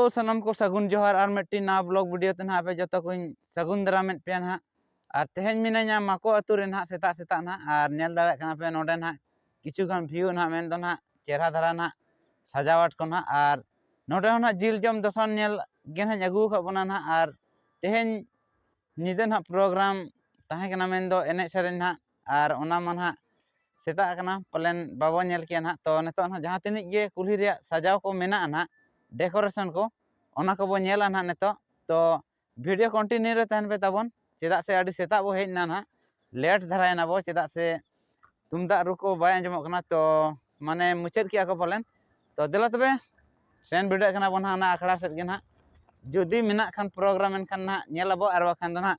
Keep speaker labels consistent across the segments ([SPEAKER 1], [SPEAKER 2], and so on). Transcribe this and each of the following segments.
[SPEAKER 1] सनम को सगुन जोहार और मिट्टी ना ब्लॉग वीडियो ते ना पे जो को सगुन दारामें पे ना और तेहन मिना माको अतु रे ना सेता सेता ना और नेल दाड़ा कना पे नोडे ना किछु गान व्यू ना मेन दो ना चेहरा धरा ना सजावट को ना और नोडे ना जिल जम दसन नेल गे ना अगू खबना ना और तेहन निदे ना प्रोग्राम ताहे कना मेन दो एने सेरेन ना और ओना मन हा सेता कना पलेन बाबो नेल के ना तो नेतो ना जहां तिनिक गे कुल्ही रे सजाव को मेना ना डेकोरेशन को ओना को बो नेला ना नेतो तो वीडियो कंटिन्यू रे तहन पे ताबन चेदा से आडी सेता बो हेज ना ना लेट धरायना बो चेदा से तुमदा रुको बाय अंजमो कना तो माने मुचेद किया को पलेन तो देला तबे सेन वीडियो कना बन ना आखड़ा सेट गे ना जुदी मेना खान प्रोग्राम एन खान ना नेलाबो आर बाखान दो ना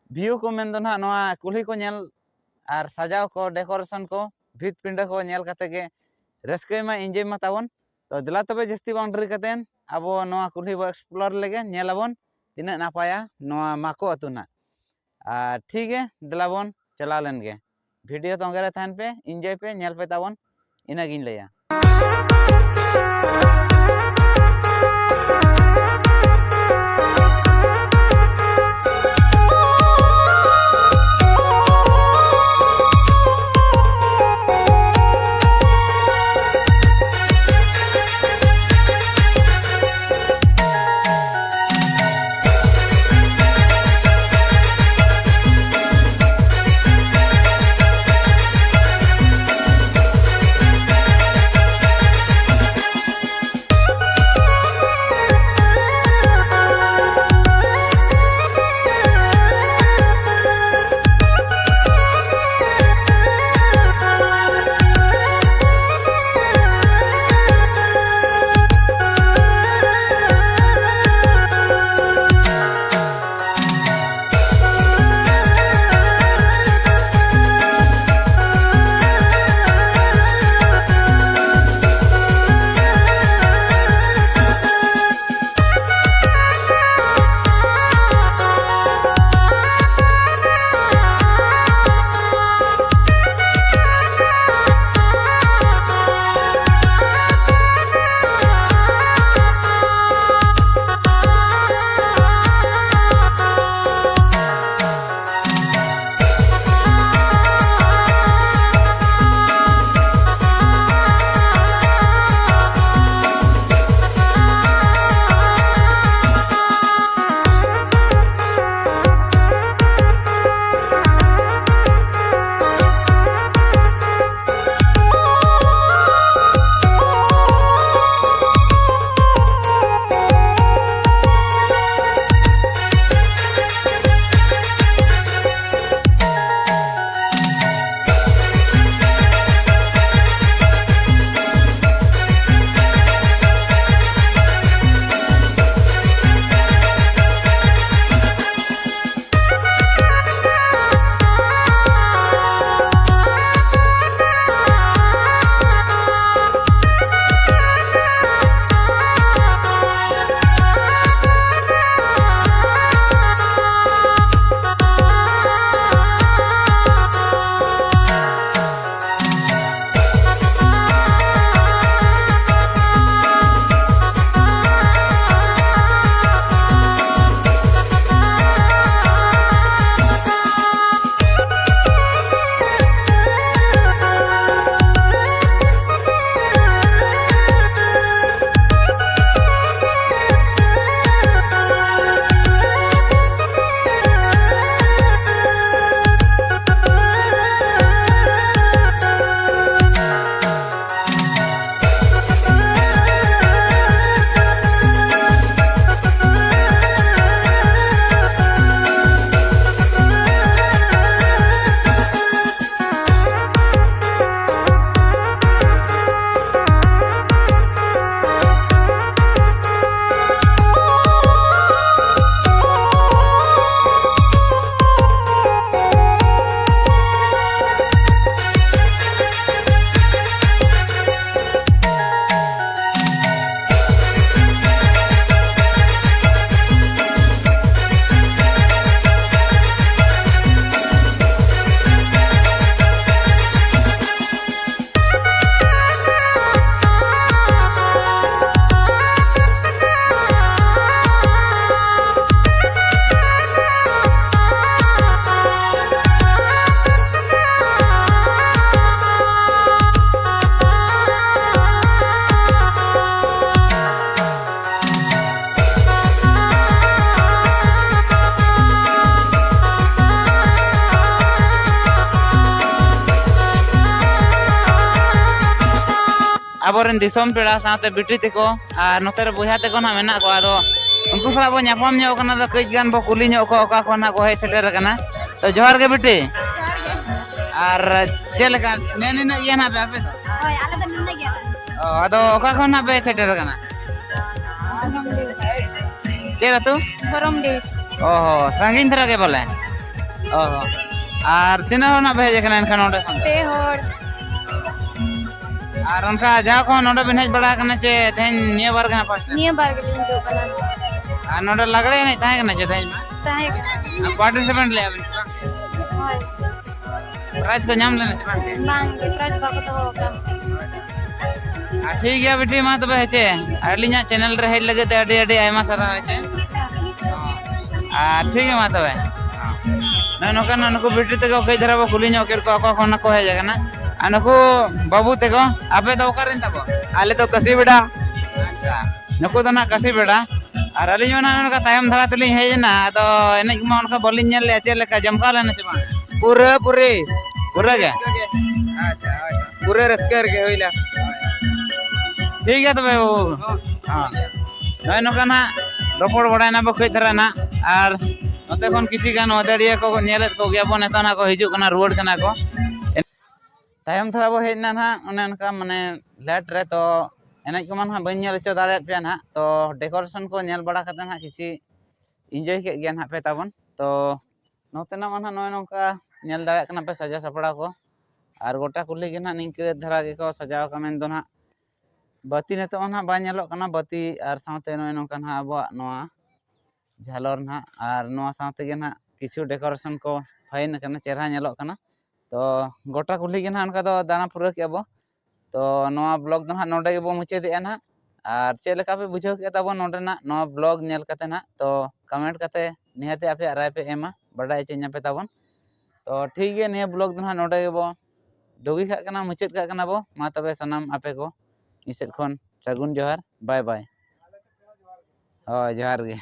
[SPEAKER 1] व्यू को मेन दो ना नोआ कुल्ही को नेल और सजाव को डेकोरेशन को भीत पिंडा को नेल कते गे रस्के मा एंजॉय मा ताबन तो दिला तबे जस्ती बाउंड्री कतेन अब नोआ कुल्ही बो एक्सप्लोर लेगे नेलाबन तिना नापाया नोआ माको अतुना ठीक है दिलाबन चला लेन गे वीडियो तो अंगरे थान पे एंजॉय पे नेल पे ताबन इना गिन लेया aboren disom pera saate biti teko ar noter boya teko na mena ko ado unku sala bo nyapam nyok kana do kej gan bo kuli nyok ko oka khona ko hej seter kana to johar ge biti ar cheleka neni na iya na be ape to
[SPEAKER 2] hoy ala da minna gya
[SPEAKER 1] ado oka khona be seter kana chela tu
[SPEAKER 2] thorom de
[SPEAKER 1] oh sangin thara ge bole oh ar tina na be je kana enkan onde khan
[SPEAKER 2] pe hor
[SPEAKER 1] ar onka ja ko nonde bin hej bada kana che then niya bar kana pas
[SPEAKER 2] niya bar gelin jo kana
[SPEAKER 1] ar nonde lagde nei tahe kana che then
[SPEAKER 2] tahe
[SPEAKER 1] participant le abin
[SPEAKER 2] hoy
[SPEAKER 1] prize ko nyam lena che bang
[SPEAKER 2] bang prize ba ko to ho kam
[SPEAKER 1] ठीक गया बेटी मा तबे हेचे अलिया channel रे hedge लगे अडी अडी आयमा सारा हेचे ठीक है मा तबे ना नोका ना नको बेटी तको कई धरा बो खुली नो केर को को खना को हे जगना अनको बाबू तको आपे तो ओकरिन तबो आले तो कसी बेटा अच्छा नको तो ना कसी बेटा और अलिया ना नका तायम धरा तली हे ना तो एने मा उनका बोलिन नेल ले चे लेका जमका लेना से बा पूरे पूरे पूरे के अच्छा पूरे रस्कर के होइला ठीक है तबे वो हां नय नका ना रोपड़ बड़ायना बो कई धरा ना और नते कोन किसी गान ओदड़िया को नेलेत को गया बन एतना को हिजु कना रोड कना को तायम थरा बो हेजना ना ओने अनका माने लेट रे तो एनज को मान बन नेल च दाड़े पे ना तो डेकोरेशन को नेल बड़ा कते ना किसी एंजॉय के गया ना पे ताबन तो नते ना मान नय नका नेल दाड़े कना पे सजा सपड़ा को और गोटा कुली के ना निंके धरा के को सजाव का मेन दो ना बाती ने तो ना बा नेलो कना बाती और साथे नय नका ना अब नोआ झालर ना और नोआ साथे के ना किछु डेकोरेशन को फाइन कना चेहरा नेलो कना तो गोटा कुली के ना उनका तो दाना पूरा के अब तो नोआ ब्लॉग दो ना नोडे के बो मुचे दे ना और चे लेका पे बुझो के तब नोडे ना नोआ ब्लॉग नेल कते ना तो कमेंट कते निहाते आपे राय पे एमा बडाय चेन्या पे ताबन तो ठीक है निया ब्लॉग दो ना नोडे के बो डोगी खा कना मुचेत का कना बो मा तबे सनाम आपे को इसेट खन सगुन जोहार बाय बाय। जोहार गे।